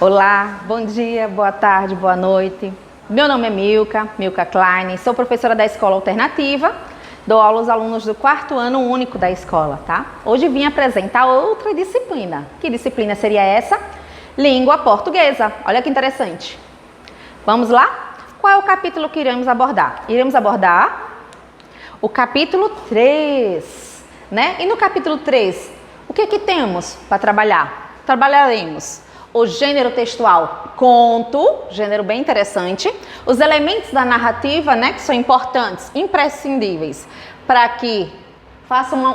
Olá, bom dia, boa tarde, boa noite. Meu nome é Milka Klein, sou professora da Escola Alternativa, dou aula aos alunos do 4º ano único da escola, tá? Hoje vim apresentar outra disciplina. Que disciplina seria essa? Língua portuguesa. Olha que interessante. Vamos lá? Qual é o capítulo que iremos abordar? Iremos abordar o capítulo 3, né? E no capítulo 3, o que temos para trabalhar? Trabalharemos o gênero textual conto, gênero bem interessante, os elementos da narrativa, né, que são importantes, imprescindíveis, para que façam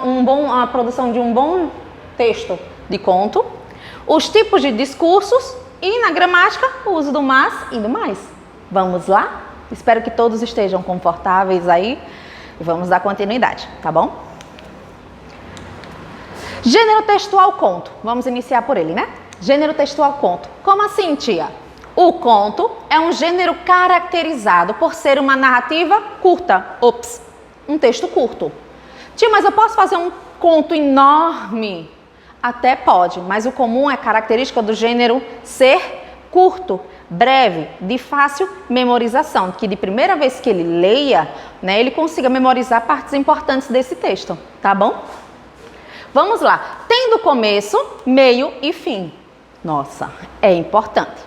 a produção de um bom texto de conto, os tipos de discursos e, na gramática, o uso do mas e do mais. Vamos lá? Espero que todos estejam confortáveis aí e vamos dar continuidade, tá bom? Gênero textual conto. Vamos iniciar por ele, né? Gênero textual conto. Como assim, tia? O conto é um gênero caracterizado por ser uma narrativa curta. Um texto curto. Tia, mas eu posso fazer um conto enorme? Até pode, mas o comum é característica do gênero ser curto, breve, de fácil memorização, que de primeira vez que ele leia, né, ele consiga memorizar partes importantes desse texto, tá bom? Vamos lá. Tendo começo, meio e fim. Nossa, é importante.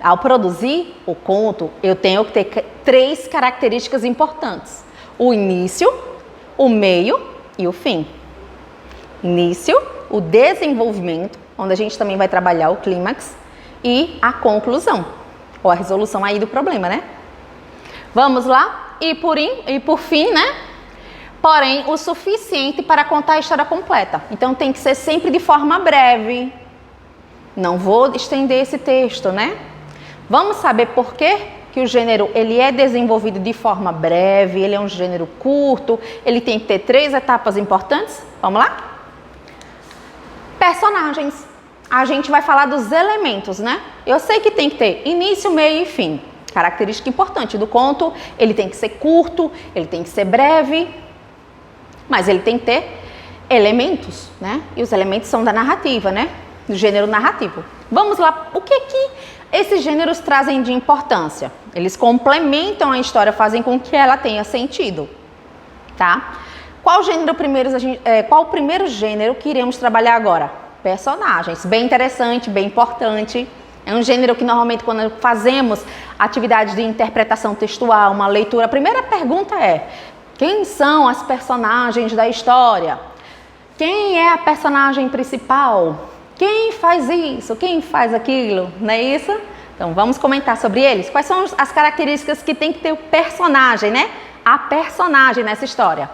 Ao produzir o conto, eu tenho que ter 3 características importantes. O início, o meio e o fim. Início, o desenvolvimento, onde a gente também vai trabalhar o clímax, e a conclusão, ou a resolução aí do problema, né? Vamos lá? E por fim, né? Porém, o suficiente para contar a história completa. Então, tem que ser sempre de forma breve. Não vou estender esse texto, né? Vamos saber por que o gênero ele é desenvolvido de forma breve, ele é um gênero curto, ele tem que ter 3 etapas importantes. Vamos lá? Personagens. A gente vai falar dos elementos, né? Eu sei que tem que ter início, meio e fim. Característica importante do conto, ele tem que ser curto, ele tem que ser breve, mas ele tem que ter elementos, né? E os elementos são da narrativa, né? Do gênero narrativo. Vamos lá, o que esses gêneros trazem de importância? Eles complementam a história, fazem com que ela tenha sentido, tá? Qual o primeiro gênero que iremos trabalhar agora? Personagens. Bem interessante, bem importante. É um gênero que normalmente quando fazemos atividades de interpretação textual, uma leitura, a primeira pergunta é: quem são as personagens da história? Quem é a personagem principal? Quem faz isso? Quem faz aquilo? Não é isso? Então, vamos comentar sobre eles. Quais são as características que tem que ter o personagem, né? A personagem nessa história.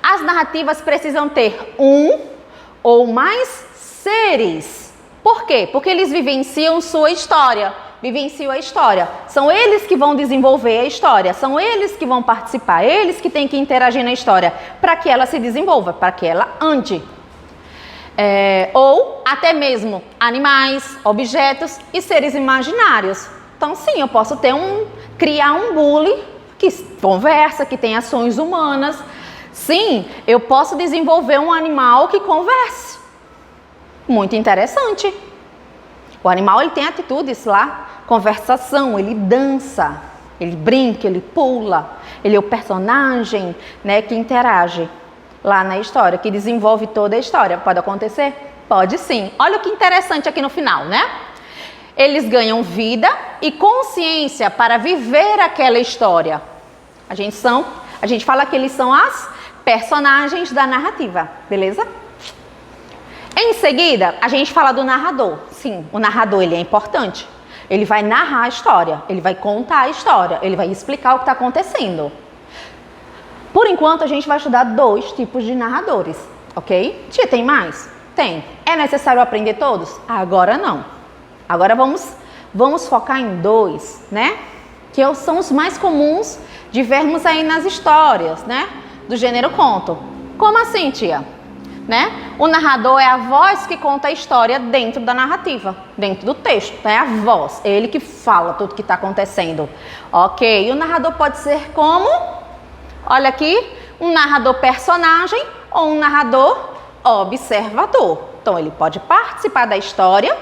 As narrativas precisam ter um ou mais seres. Por quê? Porque eles vivenciam sua história. Vivenciam a história. São eles que vão desenvolver a história. São eles que vão participar. Eles que têm que interagir na história para que ela se desenvolva, para que ela ande. Ou até mesmo animais, objetos e seres imaginários. Então, sim, eu posso criar um bully que conversa, que tem ações humanas. Sim, eu posso desenvolver um animal que converse. Muito interessante. O animal ele tem atitudes lá, conversação, ele dança, ele brinca, ele pula. Ele é o personagem, né, que interage lá na história, que desenvolve toda a história. Pode acontecer? Pode sim. Olha o que interessante aqui no final, né? Eles ganham vida e consciência para viver aquela história. A gente fala que eles são as personagens da narrativa, beleza? Em seguida, a gente fala do narrador. Sim, o narrador ele é importante. Ele vai narrar a história, ele vai contar a história, ele vai explicar o que está acontecendo. Por enquanto, a gente vai estudar 2 tipos de narradores, ok? Tia, tem mais? Tem. É necessário aprender todos? Agora não. Agora vamos focar em 2, né? Que são os mais comuns de vermos aí nas histórias, né? Do gênero conto. Como assim, tia? Né? O narrador é a voz que conta a história dentro da narrativa, dentro do texto. É a voz, é ele que fala tudo que está acontecendo. Ok, e o narrador pode ser como... Olha aqui, um narrador personagem ou um narrador observador. Então, ele pode participar da história,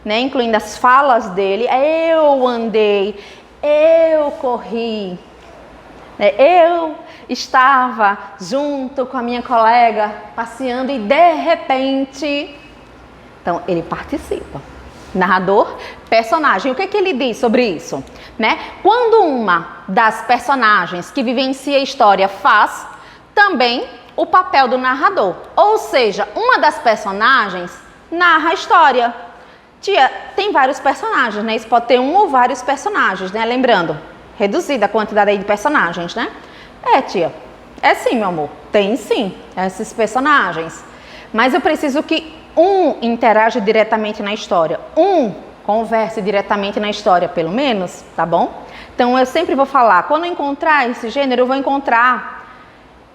né, incluindo as falas dele, eu andei, eu corri, né, eu estava junto com a minha colega passeando e de repente... Então, ele participa. Narrador, personagem. O que ele diz sobre isso? Né? Quando uma das personagens que vivencia a história faz, também o papel do narrador. Ou seja, uma das personagens narra a história. Tia, tem vários personagens, né? Isso pode ter um ou vários personagens, né? Lembrando, reduzida a quantidade aí de personagens, né? É, tia. É sim, meu amor. Tem sim, esses personagens. Mas eu preciso que um interaja diretamente na história. Um converse diretamente na história, pelo menos, tá bom? Então, eu sempre vou falar, quando eu encontrar esse gênero, eu vou encontrar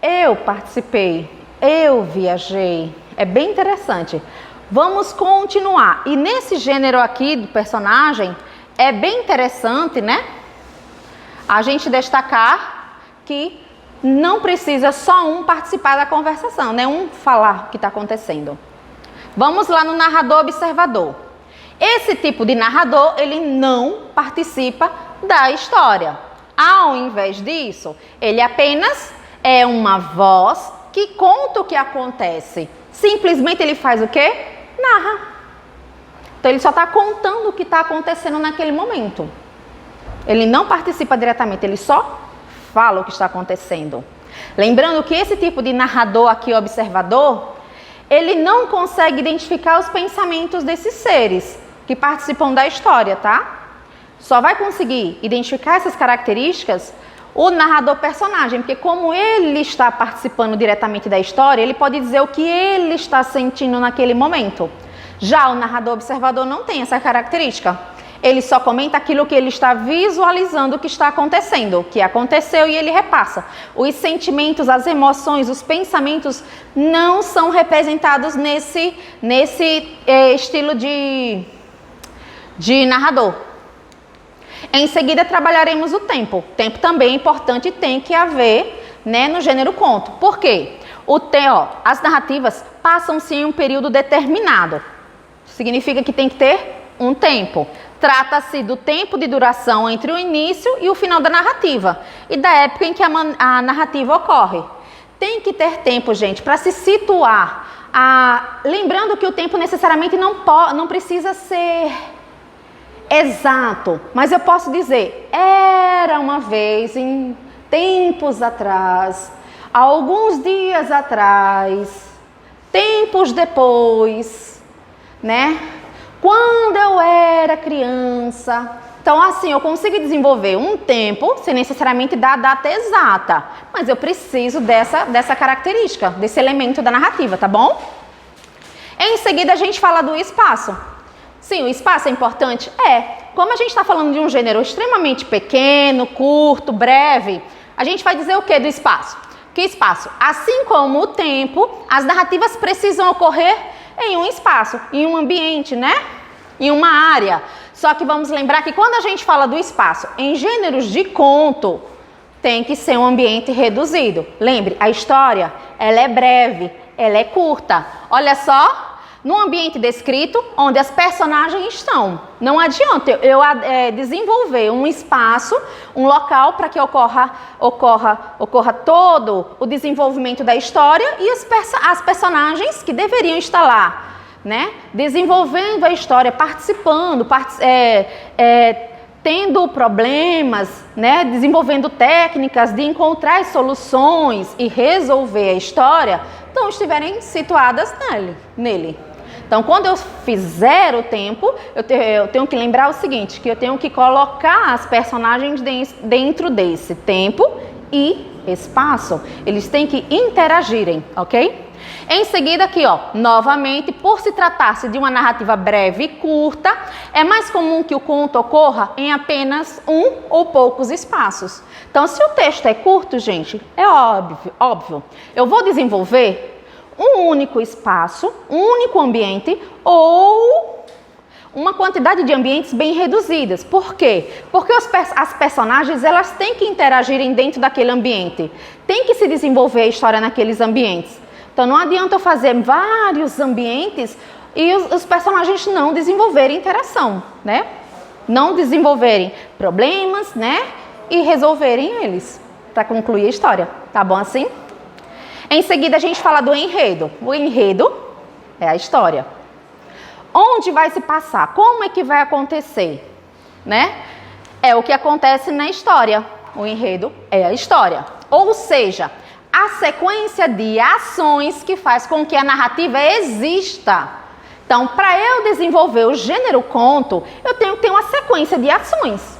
eu participei, eu viajei. É bem interessante. Vamos continuar. E nesse gênero aqui do personagem, é bem interessante, né? A gente destacar que não precisa só um participar da conversação, né? Um falar o que está acontecendo. Vamos lá no narrador observador. Esse tipo de narrador, ele não participa da história. Ao invés disso, ele apenas é uma voz que conta o que acontece. Simplesmente ele faz o quê? Narra. Então ele só está contando o que está acontecendo naquele momento. Ele não participa diretamente, ele só fala o que está acontecendo. Lembrando que esse tipo de narrador aqui, observador, ele não consegue identificar os pensamentos desses seres que participam da história, tá? Só vai conseguir identificar essas características o narrador personagem, porque como ele está participando diretamente da história, ele pode dizer o que ele está sentindo naquele momento. Já o narrador observador não tem essa característica. Ele só comenta aquilo que ele está visualizando que está acontecendo, o que aconteceu, e ele repassa. Os sentimentos, as emoções, os pensamentos não são representados nesse estilo de narrador. Em seguida, trabalharemos o tempo. O tempo também é importante e tem que haver, né, no gênero conto. Por quê? As narrativas passam-se em um período determinado. Significa que tem que ter um tempo. Trata-se do tempo de duração entre o início e o final da narrativa e da época em que a narrativa ocorre. Tem que ter tempo, gente, para se situar. Lembrando que o tempo necessariamente não precisa ser exato, mas eu posso dizer, era uma vez, em tempos atrás, alguns dias atrás, tempos depois, né? Quando eu era criança. Então, assim, eu consigo desenvolver um tempo, sem necessariamente dar a data exata, mas eu preciso dessa característica, desse elemento da narrativa, tá bom? Em seguida, a gente fala do espaço. Sim, o espaço é importante? É. Como a gente está falando de um gênero extremamente pequeno, curto, breve, a gente vai dizer o que do espaço? Que espaço? Assim como o tempo, as narrativas precisam ocorrer em um espaço, em um ambiente, né? Em uma área. Só que vamos lembrar que quando a gente fala do espaço em gêneros de conto, tem que ser um ambiente reduzido. Lembre, a história, ela é breve, ela é curta. Olha só, no ambiente descrito, onde as personagens estão. Não adianta eu desenvolver um espaço, um local para que ocorra todo o desenvolvimento da história e as personagens que deveriam estar lá, né? Desenvolvendo a história, participando, tendo problemas, né? Desenvolvendo técnicas de encontrar soluções e resolver a história, então estiverem situadas nele. Então, quando eu fizer o tempo, eu tenho que lembrar o seguinte, que eu tenho que colocar as personagens dentro desse tempo e espaço. Eles têm que interagirem, ok? Em seguida aqui, ó, novamente, por se tratar-se de uma narrativa breve e curta, é mais comum que o conto ocorra em apenas um ou poucos espaços. Então, se o texto é curto, gente, é óbvio. Eu vou desenvolver um único espaço, um único ambiente ou uma quantidade de ambientes bem reduzidas. Por quê? Porque as personagens, elas têm que interagirem dentro daquele ambiente. Tem que se desenvolver a história naqueles ambientes. Então, não adianta eu fazer vários ambientes e os personagens não desenvolverem interação, né? Não desenvolverem problemas, né? E resolverem eles, para concluir a história, tá bom assim? Em seguida a gente fala do enredo. O enredo é a história. Onde vai se passar? Como é que vai acontecer? Né? É o que acontece na história. O enredo é a história. Ou seja, a sequência de ações que faz com que a narrativa exista. Então, para eu desenvolver o gênero conto, eu tenho que ter uma sequência de ações.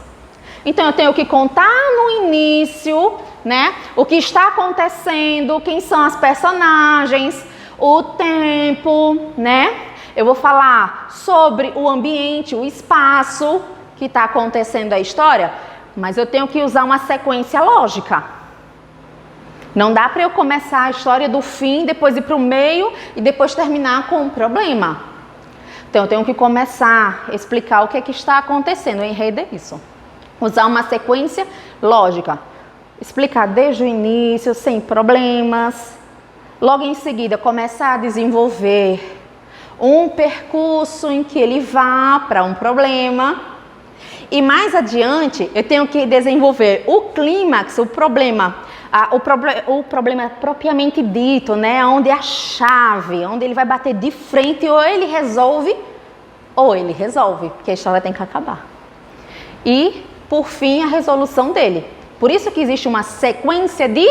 Então, eu tenho que contar no início, né, o que está acontecendo, quem são as personagens, o tempo, né? Eu vou falar sobre o ambiente, o espaço que está acontecendo a história, mas eu tenho que usar uma sequência lógica. Não dá para eu começar a história do fim, depois ir para o meio e depois terminar com um problema. Então, eu tenho que começar a explicar o que é que está acontecendo. O enredo é isso. Usar uma sequência lógica. Explicar desde o início, sem problemas. Logo em seguida, começar a desenvolver um percurso em que ele vá para um problema. E mais adiante, eu tenho que desenvolver o clímax, o problema propriamente dito, né? Onde é a chave, onde ele vai bater de frente, ou ele resolve, porque a história tem que acabar. E, por fim, a resolução dele. Por isso que existe uma sequência de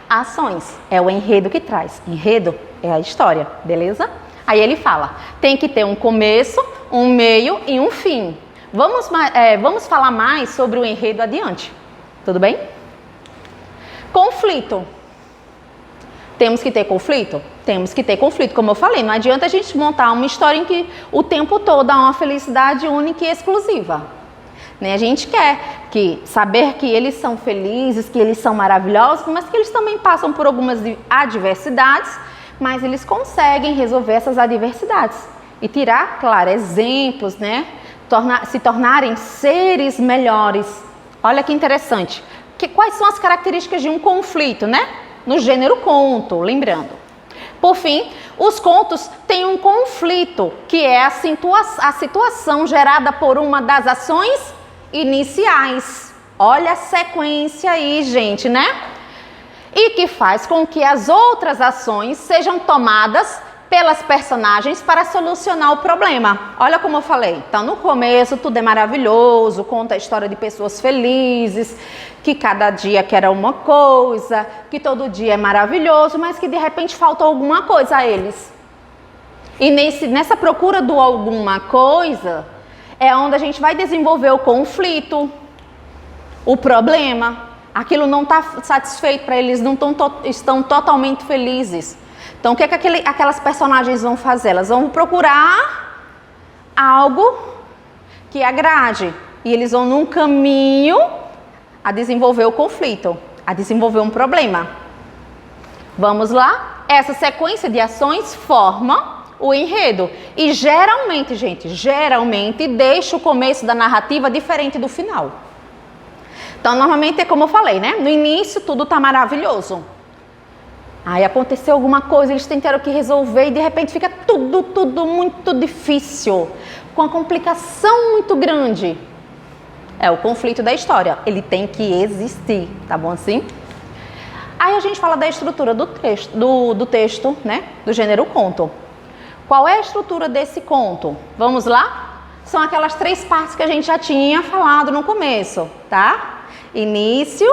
ações. É o enredo que traz. Enredo é a história, beleza? Aí ele fala, tem que ter um começo, um meio e um fim. Vamos falar mais sobre o enredo adiante. Tudo bem? Conflito. Temos que ter conflito? Temos que ter conflito. Como eu falei, não adianta a gente montar uma história em que o tempo todo há uma felicidade única e exclusiva. Né? A gente quer saber que eles são felizes, que eles são maravilhosos, mas que eles também passam por algumas adversidades, mas eles conseguem resolver essas adversidades e tirar, claro, exemplos, né? Se tornarem seres melhores. Olha que interessante. Quais são as características de um conflito, né? No gênero conto, lembrando. Por fim, os contos têm um conflito, que é a situação gerada por uma das ações iniciais. Olha a sequência aí, gente, né? E que faz com que as outras ações sejam tomadas pelas personagens para solucionar o problema. Olha como eu falei. Então, no começo, tudo é maravilhoso, conta a história de pessoas felizes, que cada dia quer uma coisa, que todo dia é maravilhoso, mas que de repente faltou alguma coisa a eles. E nessa procura do alguma coisa, é onde a gente vai desenvolver o conflito, o problema. Aquilo não está satisfeito para eles, não estão totalmente felizes. Então, o que é que aquelas personagens vão fazer? Elas vão procurar algo que agrade. E eles vão num caminho a desenvolver o conflito, a desenvolver um problema. Vamos lá? Essa sequência de ações forma o enredo. E geralmente, gente, deixa o começo da narrativa diferente do final. Então, normalmente é como eu falei, né? No início, tudo está maravilhoso. Aí aconteceu alguma coisa, eles tentaram que resolver e de repente fica tudo muito difícil, com uma complicação muito grande. É o conflito da história, ele tem que existir, tá bom assim? Aí a gente fala da estrutura do texto, né? Do gênero conto. Qual é a estrutura desse conto? Vamos lá? São aquelas 3 partes que a gente já tinha falado no começo, tá? Início,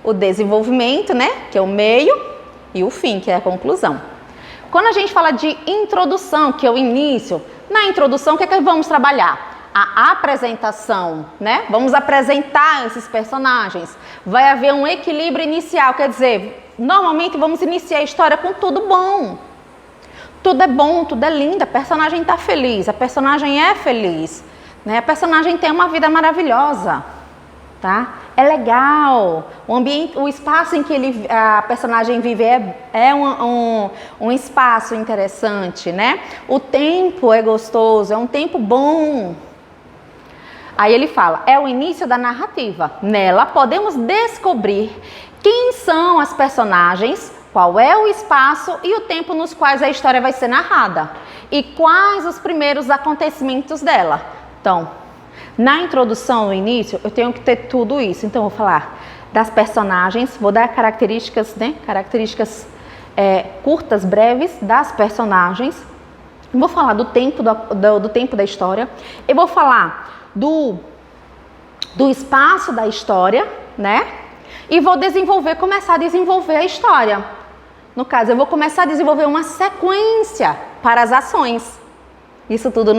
o desenvolvimento, né? Que é o meio. E o fim, que é a conclusão. Quando a gente fala de introdução, que é o início, na introdução, o que é que vamos trabalhar? A apresentação, né? Vamos apresentar esses personagens. Vai haver um equilíbrio inicial, quer dizer, normalmente vamos iniciar a história com tudo bom. Tudo é bom, tudo é lindo, a personagem está feliz, a personagem é feliz, né? A personagem tem uma vida maravilhosa, tá? É legal, o ambiente, o espaço em que a personagem vive é um espaço interessante, né? O tempo é gostoso, é um tempo bom. Aí ele fala, é o início da narrativa. Nela podemos descobrir quem são as personagens, qual é o espaço e o tempo nos quais a história vai ser narrada e quais os primeiros acontecimentos dela. Então, na introdução, no início, eu tenho que ter tudo isso. Então, eu vou falar das personagens, vou dar características, né? Características curtas, breves das personagens. Vou falar do tempo do tempo da história. Eu vou falar do espaço da história, né? E vou começar a desenvolver a história. No caso, eu vou começar a desenvolver uma sequência para as ações. Isso tudo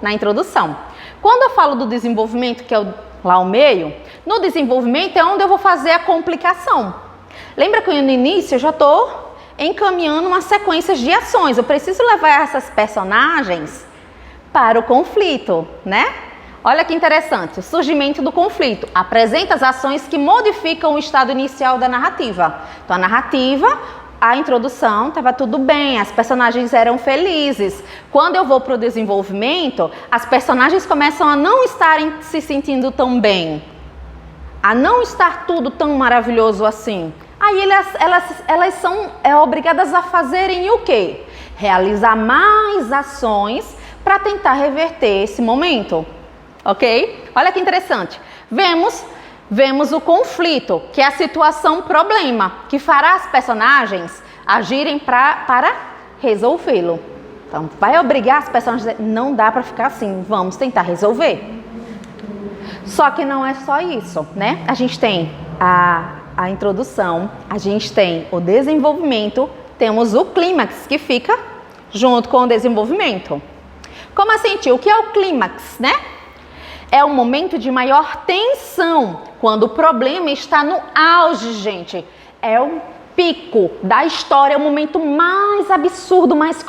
na introdução. Quando eu falo do desenvolvimento, que é lá o meio, no desenvolvimento é onde eu vou fazer a complicação. Lembra que no início eu já estou encaminhando uma sequência de ações. Eu preciso levar essas personagens para o conflito, né? Olha que interessante, o surgimento do conflito apresenta as ações que modificam o estado inicial da narrativa. Então, a narrativa, a introdução, estava tudo bem, as personagens eram felizes. Quando eu vou para o desenvolvimento, as personagens começam a não estarem se sentindo tão bem, a não estar tudo tão maravilhoso assim. Aí elas são obrigadas a fazerem o quê? Realizar mais ações para tentar reverter esse momento. Ok? Olha que interessante. Vemos o conflito, que é a situação problema, que fará as personagens agirem para resolvê-lo. Então, vai obrigar as personagens a dizer, não dá para ficar assim, vamos tentar resolver. Só que não é só isso, né? A gente tem a introdução, a gente tem o desenvolvimento, temos o clímax, que fica junto com o desenvolvimento. Como assim, tio? O que é o clímax, né? É o momento de maior tensão, quando o problema está no auge, gente. É o pico da história, é o momento mais absurdo, mais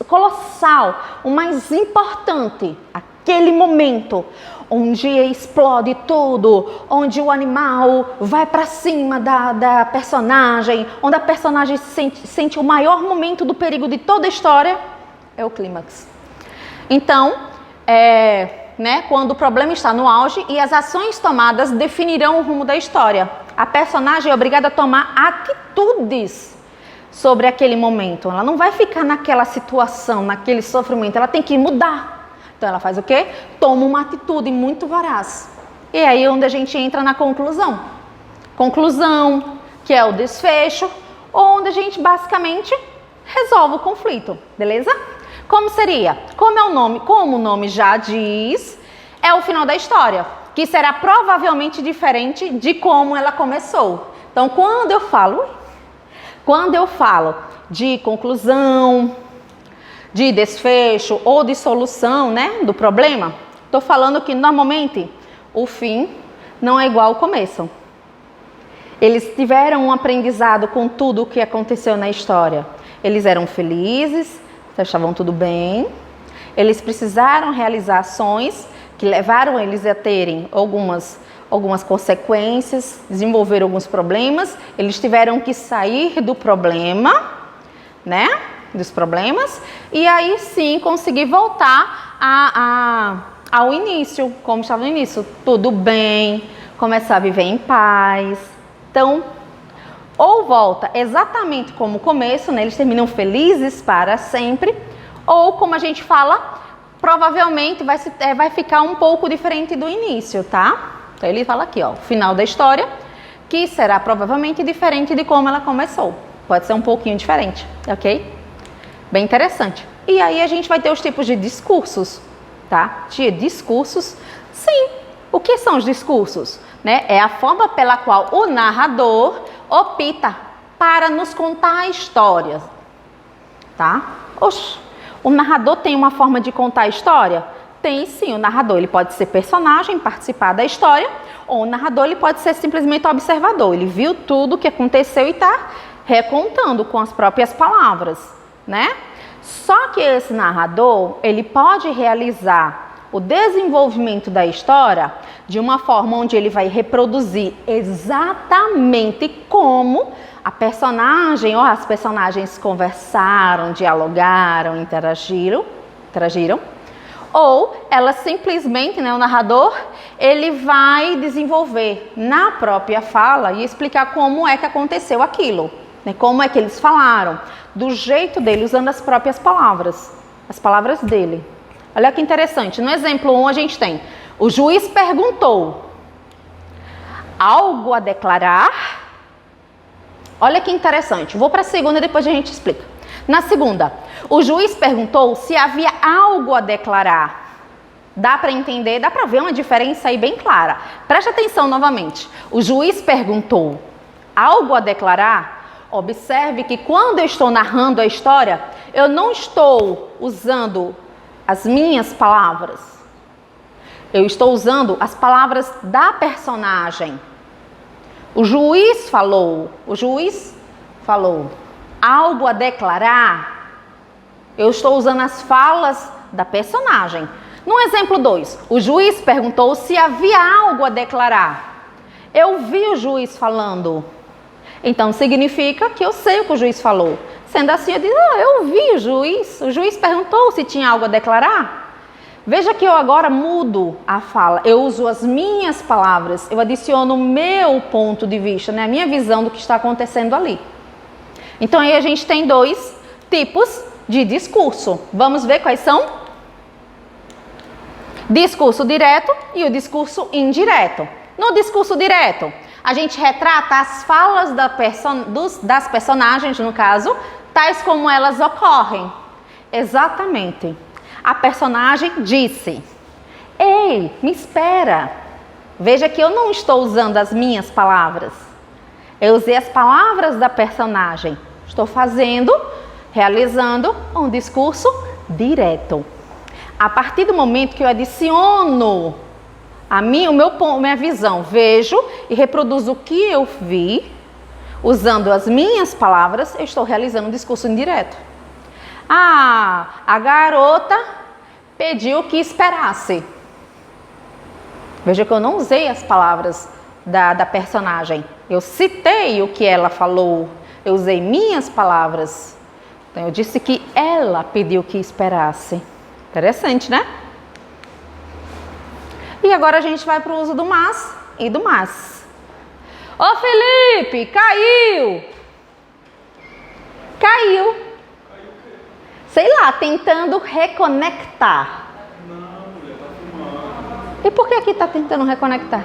colossal, o mais importante. Aquele momento onde explode tudo, onde o animal vai para cima da personagem, onde a personagem sente o maior momento do perigo de toda a história, é o clímax. Então, quando o problema está no auge e as ações tomadas definirão o rumo da história. A personagem é obrigada a tomar atitudes sobre aquele momento. Ela não vai ficar naquela situação, naquele sofrimento, ela tem que mudar. Então ela faz o quê? Toma uma atitude muito voraz. E aí é onde a gente entra na conclusão. Conclusão, que é o desfecho, onde a gente basicamente resolve o conflito, beleza? Como seria? Como o nome já diz, é o final da história, que será provavelmente diferente de como ela começou. Então, quando eu falo de conclusão, de desfecho ou de solução, né, do problema, estou falando que normalmente o fim não é igual ao começo. Eles tiveram um aprendizado com tudo o que aconteceu na história. Eles eram felizes, estavam tudo bem, eles precisaram realizar ações que levaram eles a terem algumas consequências, desenvolver alguns problemas, eles tiveram que sair do problema, né, dos problemas, e aí sim conseguir voltar ao início, como estava no início, tudo bem, começar a viver em paz. Então, ou volta exatamente como o começo, né? Eles terminam felizes para sempre, ou como a gente fala, provavelmente vai ficar um pouco diferente do início, tá? Então ele fala aqui, ó, o final da história, que será provavelmente diferente de como ela começou. Pode ser um pouquinho diferente, ok? Bem interessante. E aí a gente vai ter os tipos de discursos, tá? De discursos, sim. O que são os discursos? Né? É a forma pela qual o narrador opta para nos contar histórias, tá? Oxe, o narrador tem uma forma de contar a história? Tem sim, o narrador ele pode ser personagem, participar da história, ou o narrador ele pode ser simplesmente observador, ele viu tudo o que aconteceu e está recontando com as próprias palavras, né? Só que esse narrador, ele pode realizar o desenvolvimento da história de uma forma onde ele vai reproduzir exatamente como a personagem ou as personagens conversaram, dialogaram, interagiram, ou ela simplesmente, né, o narrador, ele vai desenvolver na própria fala e explicar como é que aconteceu aquilo. né? Como é que eles falaram, do jeito dele, usando as próprias palavras, as palavras dele. Olha que interessante, no exemplo 1 a gente tem, o juiz perguntou, algo a declarar? Olha que interessante, vou para a segunda e depois a gente explica. Na segunda, o juiz perguntou se havia algo a declarar. Dá para entender, dá para ver uma diferença aí bem clara. Preste atenção novamente. O juiz perguntou, algo a declarar? Observe que quando eu estou narrando a história, eu não estou usando as minhas palavras. Eu estou usando as palavras da personagem. O juiz falou, algo a declarar? Eu estou usando as falas da personagem. No exemplo 2, o juiz perguntou se havia algo a declarar. Eu vi o juiz falando. Então significa que eu sei o que o juiz falou. Sendo assim, eu digo, eu vi o juiz perguntou se tinha algo a declarar. Veja que eu agora mudo a fala, eu uso as minhas palavras, eu adiciono o meu ponto de vista, né? A minha visão do que está acontecendo ali. Então aí a gente tem 2 tipos de discurso. Vamos ver quais são? Discurso direto e o discurso indireto. No discurso direto, a gente retrata as falas das personagens, no caso, tais como elas ocorrem. Exatamente. A personagem disse, ei, me espera. Veja que eu não estou usando as minhas palavras. Eu usei as palavras da personagem. Estou realizando um discurso direto. A partir do momento que eu adiciono minha visão, vejo e reproduzo o que eu vi, usando as minhas palavras, eu estou realizando um discurso indireto. A garota pediu que esperasse. Veja que eu não usei as palavras da personagem. Eu citei o que ela falou. Eu usei minhas palavras. Então, eu disse que ela pediu que esperasse. Interessante, né? E agora a gente vai para o uso do mas e do mas. Ô Felipe, caiu! Caiu. Sei lá, tentando reconectar. Não, mulher, tá filmando. E por que aqui tá tentando reconectar?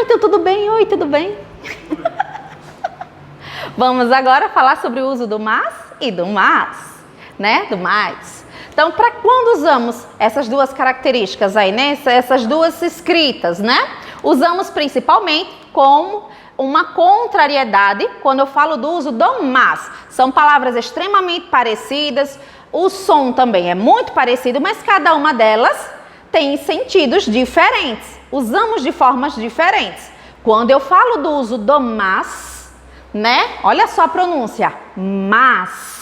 Então tudo bem. Oi, tudo bem? Vamos agora falar sobre o uso do mas e do mas, né? Do mais. Então, para quando usamos essas 2 características aí, né? Essas 2 escritas, né? Usamos principalmente como uma contrariedade quando eu falo do uso do mas. São palavras extremamente parecidas, o som também é muito parecido, mas cada uma delas tem sentidos diferentes. Usamos de formas diferentes. Quando eu falo do uso do mas, né? Olha só a pronúncia, mas.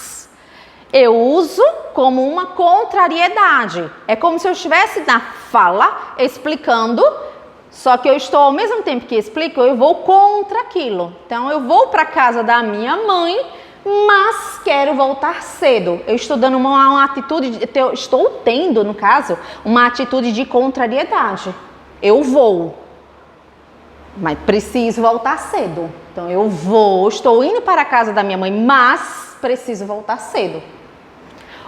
Eu uso como uma contrariedade. É como se eu estivesse na fala explicando, só que eu estou, ao mesmo tempo que explico, eu vou contra aquilo. Então, eu vou para a casa da minha mãe, mas quero voltar cedo. Eu estou dando uma atitude, estou tendo, no caso, uma atitude de contrariedade. Eu vou, mas preciso voltar cedo. Então, estou indo para a casa da minha mãe, mas preciso voltar cedo.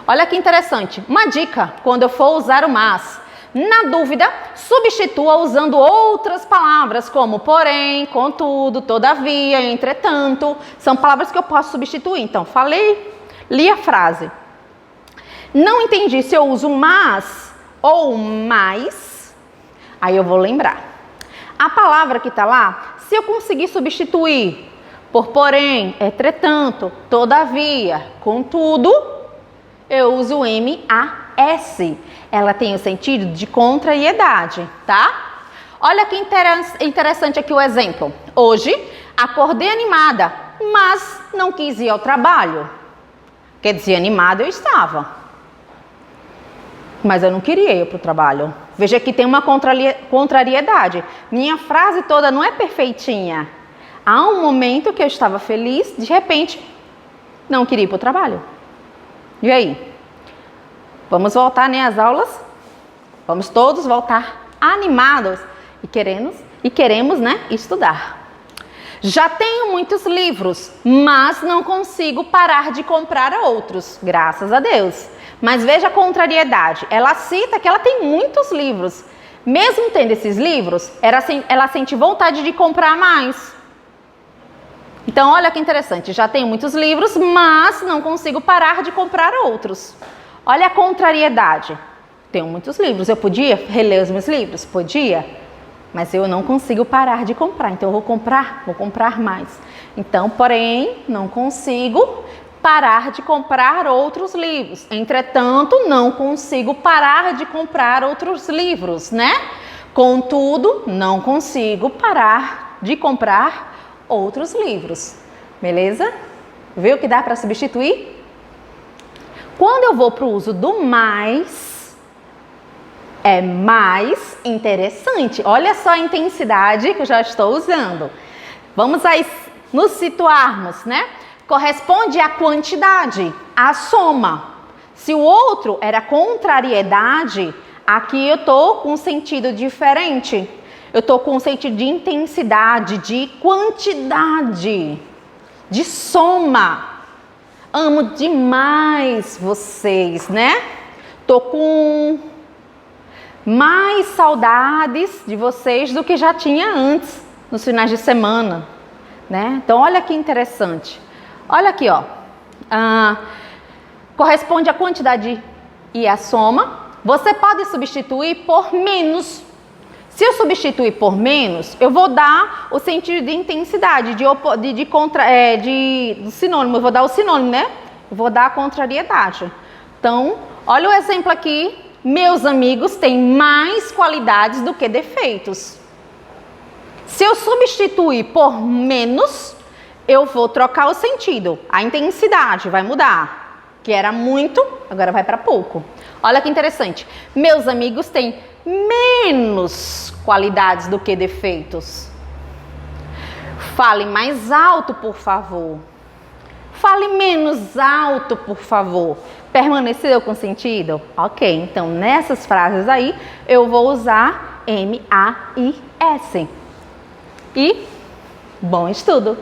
Olha que interessante, uma dica quando eu for usar o mas. Na dúvida, substitua usando outras palavras como porém, contudo, todavia, entretanto. São palavras que eu posso substituir. Então, li a frase. Não entendi se eu uso mas ou mais. Aí eu vou lembrar. A palavra que está lá, se eu conseguir substituir por porém, entretanto, todavia, contudo, eu uso o MAS. Ela tem o sentido de contrariedade, tá? Olha que interessante aqui o exemplo. Hoje, acordei animada, mas não quis ir ao trabalho. Quer dizer, animada eu estava, mas eu não queria ir para o trabalho. Veja que tem uma contrariedade. Minha frase toda não é perfeitinha. Há um momento que eu estava feliz, de repente, não queria ir para o trabalho. E aí? Vamos voltar, né, às aulas? Vamos todos voltar animados e queremos, né, estudar. Já tenho muitos livros, mas não consigo parar de comprar outros, graças a Deus. Mas veja a contrariedade. Ela cita que ela tem muitos livros. Mesmo tendo esses livros, ela sente vontade de comprar mais. Então, olha que interessante. Já tenho muitos livros, mas não consigo parar de comprar outros. Olha a contrariedade. Tenho muitos livros. Eu podia reler os meus livros? Podia. Mas eu não consigo parar de comprar. Então, eu vou comprar mais. Então, porém, não consigo parar de comprar outros livros. Entretanto, não consigo parar de comprar outros livros, né? Contudo, não consigo parar de comprar outros livros. Beleza? Viu que dá para substituir? Quando eu vou para o uso do mais, é mais interessante. Olha só a intensidade que eu já estou usando. Vamos aí nos situarmos, né? Corresponde à quantidade, à soma. Se o outro era contrariedade, aqui eu estou com um sentido diferente. Eu estou com um sentido de intensidade, de quantidade, de soma. Amo demais vocês, né? Estou com mais saudades de vocês do que já tinha antes, nos finais de semana, né? Então, olha que interessante. Olha aqui, ó. Corresponde à quantidade e à soma. Você pode substituir por menos. Se eu substituir por menos, eu vou dar o sentido de intensidade, do sinônimo. Eu vou dar o sinônimo, né? Eu vou dar a contrariedade. Então, olha o exemplo aqui. Meus amigos têm mais qualidades do que defeitos. Se eu substituir por menos, eu vou trocar o sentido. A intensidade vai mudar. Que era muito, agora vai para pouco. Olha que interessante. Meus amigos têm menos qualidades do que defeitos. Fale mais alto, por favor. Fale menos alto, por favor. Permaneceu com sentido? Ok, então nessas frases aí eu vou usar M-A-I-S. E bom estudo!